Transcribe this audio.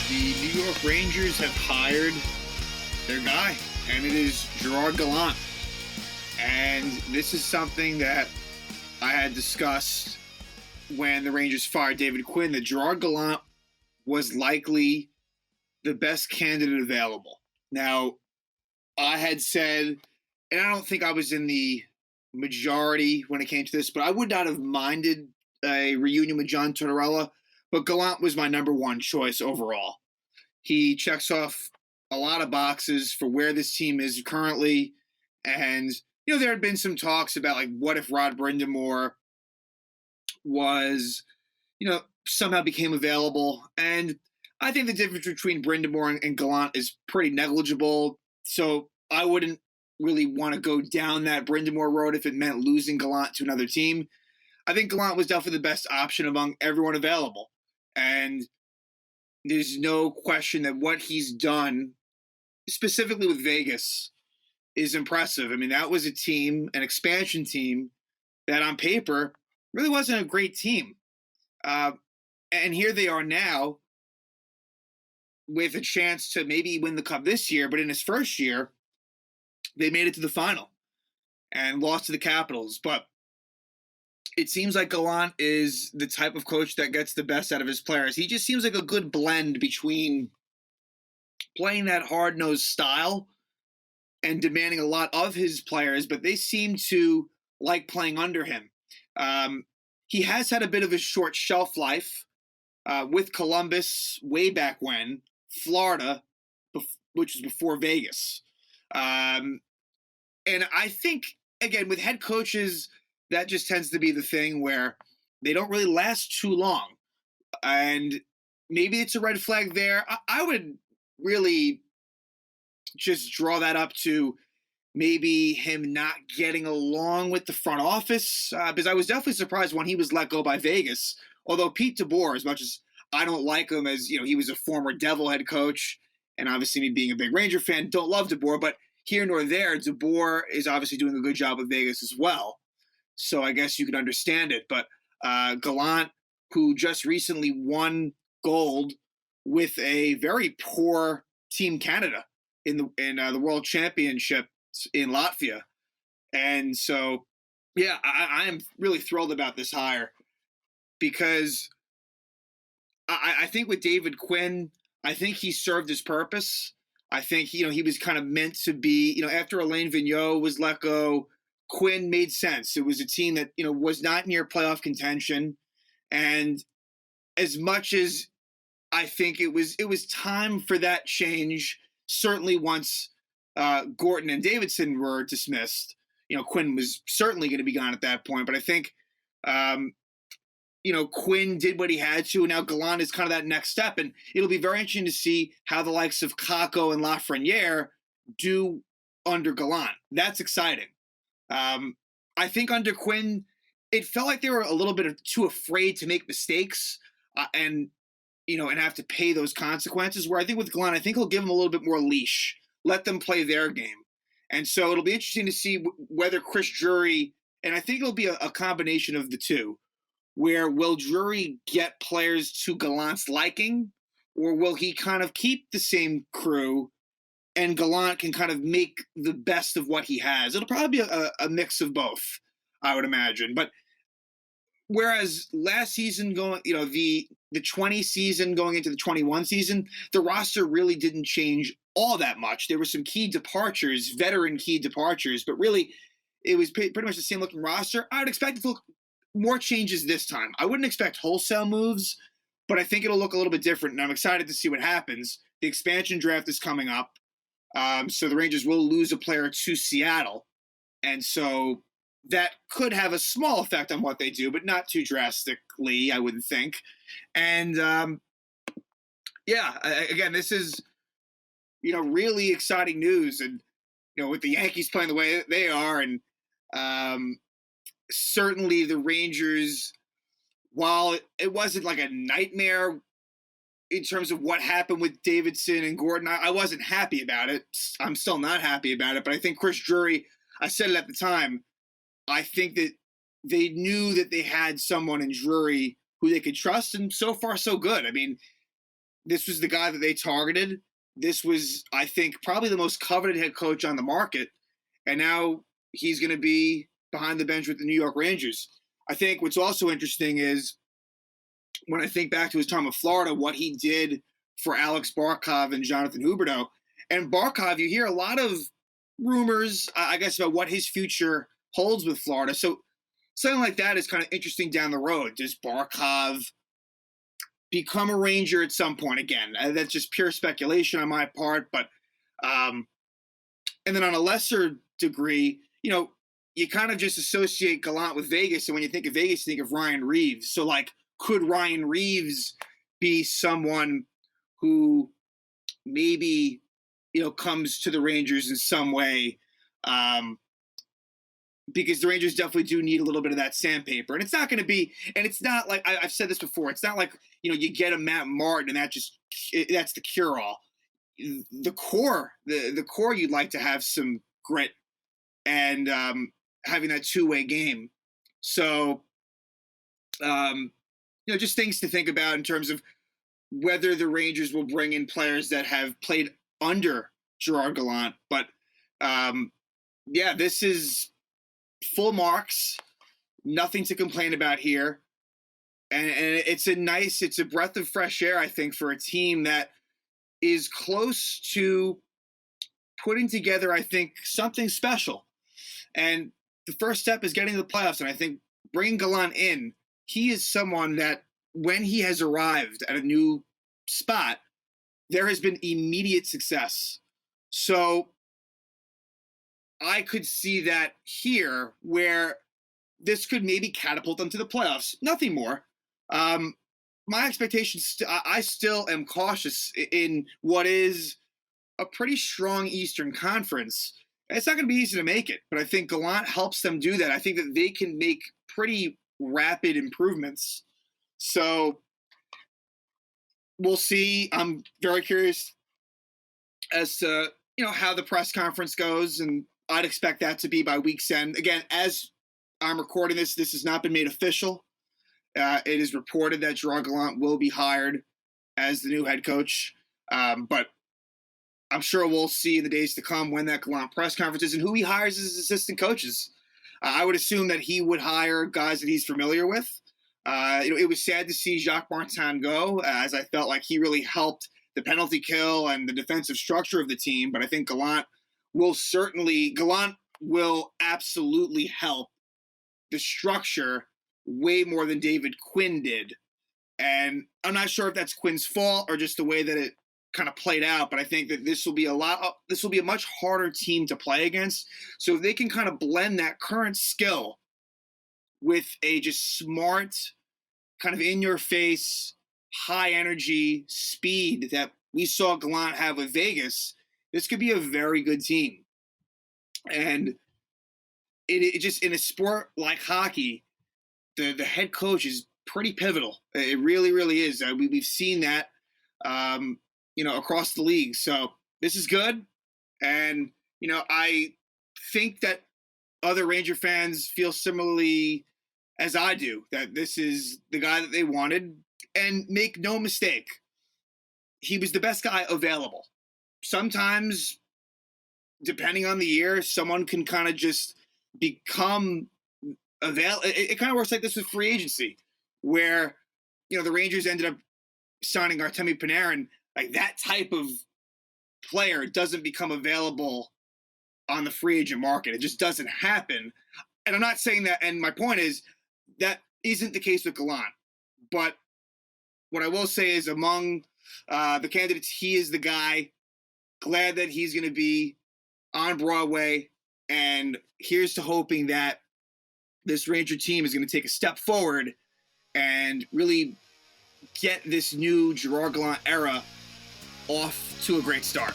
The New York Rangers have hired their guy, and it is Gerard Gallant. And this is something that I had discussed when the Rangers fired David Quinn, that Gerard Gallant was likely the best candidate available. Now, I had said, and I don't think I was in the majority when it came to this, but I would not have minded a reunion with John Tortorella, but Gallant was my number one choice overall. He checks off a lot of boxes for where this team is currently. And, there had been some talks about, like, what if Rod Brind'Amour was, somehow became available. And I think the difference between Brind'Amour and Gallant is pretty negligible. So I wouldn't really want to go down that Brind'Amour road if it meant losing Gallant to another team. I think Gallant was definitely the best option among everyone available. And there's no question that what he's done, specifically with Vegas, is impressive. I mean, that was a team, an expansion team, that on paper really wasn't a great team. And here they are now with a chance to maybe win the Cup this year, but in his first year, they made it to the final and lost to the Capitals. But it seems like Gallant is the type of coach that gets the best out of his players. He just seems like a good blend between playing that hard-nosed style and demanding a lot of his players, but they seem to like playing under him. He has had a bit of a short shelf life with Columbus way back when, Florida, which was before Vegas. And I think, again, with head coaches, that just tends to be the thing where they don't really last too long. And maybe it's a red flag there. I would really just draw that up to maybe him not getting along with the front office, because I was definitely surprised when he was let go by Vegas. Although Pete DeBoer, as much as I don't like him, as he was a former Devil head coach, and obviously me being a big Ranger fan, don't love DeBoer, but here nor there, DeBoer is obviously doing a good job with Vegas as well. So I guess you could understand it. But Gallant, who just recently won gold with a very poor Team Canada in the World Championship in Latvia. And so, yeah, I am really thrilled about this hire because I think with David Quinn, I think he served his purpose. I think, he was kind of meant to be, after Alain Vigneault was let go, Quinn made sense. It was a team that, was not near playoff contention. And as much as I think it was time for that change, certainly once Gorton and Davidson were dismissed, Quinn was certainly going to be gone at that point. But I think, Quinn did what he had to, and now Gallant is kind of that next step. And it'll be very interesting to see how the likes of Kakko and Lafreniere do under Gallant. That's exciting. I think under Quinn, it felt like they were a little bit too afraid to make mistakes and have to pay those consequences. Where I think with Gallant, I think he'll give them a little bit more leash, let them play their game. And so it'll be interesting to see whether Chris Drury, and I think it'll be a combination of the two, where will Drury get players to Gallant's liking, or will he kind of keep the same crew and Gallant can kind of make the best of what he has? It'll probably be a mix of both, I would imagine. But whereas last season the 20 season going into the 21 season, the roster really didn't change all that much. There were some key departures, veteran key departures, but really it was pretty much the same looking roster. I would expect to look more changes this time. I wouldn't expect wholesale moves, but I think it'll look a little bit different, and I'm excited to see what happens. The expansion draft is coming up, so the Rangers will lose a player to Seattle, and so that could have a small effect on what they do, but not too drastically, I wouldn't think. And again, this is really exciting news, and with the Yankees playing the way they are, and certainly the Rangers, while it wasn't like a nightmare in terms of what happened with Davidson and Gordon, I wasn't happy about it. I'm still not happy about it, but I think Chris Drury, I said it at the time, I think that they knew that they had someone in Drury who they could trust, and so far so good. I mean, this was the guy that they targeted. This was, I think, probably the most coveted head coach on the market. And now he's going to be behind the bench with the New York Rangers. I think what's also interesting is when I think back to his time in Florida, what he did for Alex Barkov and Jonathan Huberdeau. And Barkov, you hear a lot of rumors, I guess, about what his future holds with Florida. So something like that is kind of interesting down the road. Does Barkov become a Ranger at some point? Again, that's just pure speculation on my part. But and then on a lesser degree, you kind of just associate Gallant with Vegas. And when you think of Vegas, you think of Ryan Reeves. So, like, could Ryan Reeves be someone who maybe, comes to the Rangers in some way? Because the Rangers definitely do need a little bit of that sandpaper. And it's not going to be, and it's not like, I've said this before, it's not like, you get a Matt Martin and that's the cure-all. The core, the core, you'd like to have some grit and having that two-way game. So, just things to think about in terms of whether the Rangers will bring in players that have played under Gerard Gallant. But this is full marks, nothing to complain about here. And it's a breath of fresh air, I think, for a team that is close to putting together, I think, something special. And the first step is getting to the playoffs. And I think bringing Gallant in, he is someone that when he has arrived at a new spot, there has been immediate success. So I could see that here where this could maybe catapult them to the playoffs. Nothing more. My expectations, I still am cautious in what is a pretty strong Eastern Conference. It's not going to be easy to make it, but I think Gallant helps them do that. I think that they can make pretty rapid improvements. So we'll see. I'm very curious as to, how the press conference goes, and I'd expect that to be by week's end. Again, as I'm recording this has not been made official. It is reported that Gerard Gallant will be hired as the new head coach. But I'm sure we'll see in the days to come when that Gallant press conference is and who he hires as his assistant coaches. I would assume that he would hire guys that he's familiar with. It was sad to see Jacques Martin go, as I felt like he really helped the penalty kill and the defensive structure of the team. But I think Gallant will absolutely help the structure way more than David Quinn did. And I'm not sure if that's Quinn's fault or just the way that it kind of played out, but I think that this will be a much harder team to play against. So if they can kind of blend that current skill with a just smart, kind of in-your-face, high-energy speed that we saw Gallant have with Vegas, this could be a very good team. And it just, in a sport like hockey, the head coach is pretty pivotal. It really, really is. We've seen that, across the league. So this is good. And, I think that other Ranger fans feel similarly as I do, that this is the guy that they wanted. And make no mistake, he was the best guy available. Sometimes, depending on the year, someone can kind of just become available. It kind of works like this with free agency, where, the Rangers ended up signing Artemi Panarin. Like, that type of player doesn't become available on the free agent market. It just doesn't happen. And I'm not saying that, and my point is that isn't the case with Gallant. But what I will say is among the candidates, he is the guy. Glad that he's going to be on Broadway. And here's to hoping that this Ranger team is going to take a step forward and really get this new Gerard Gallant era off to a great start.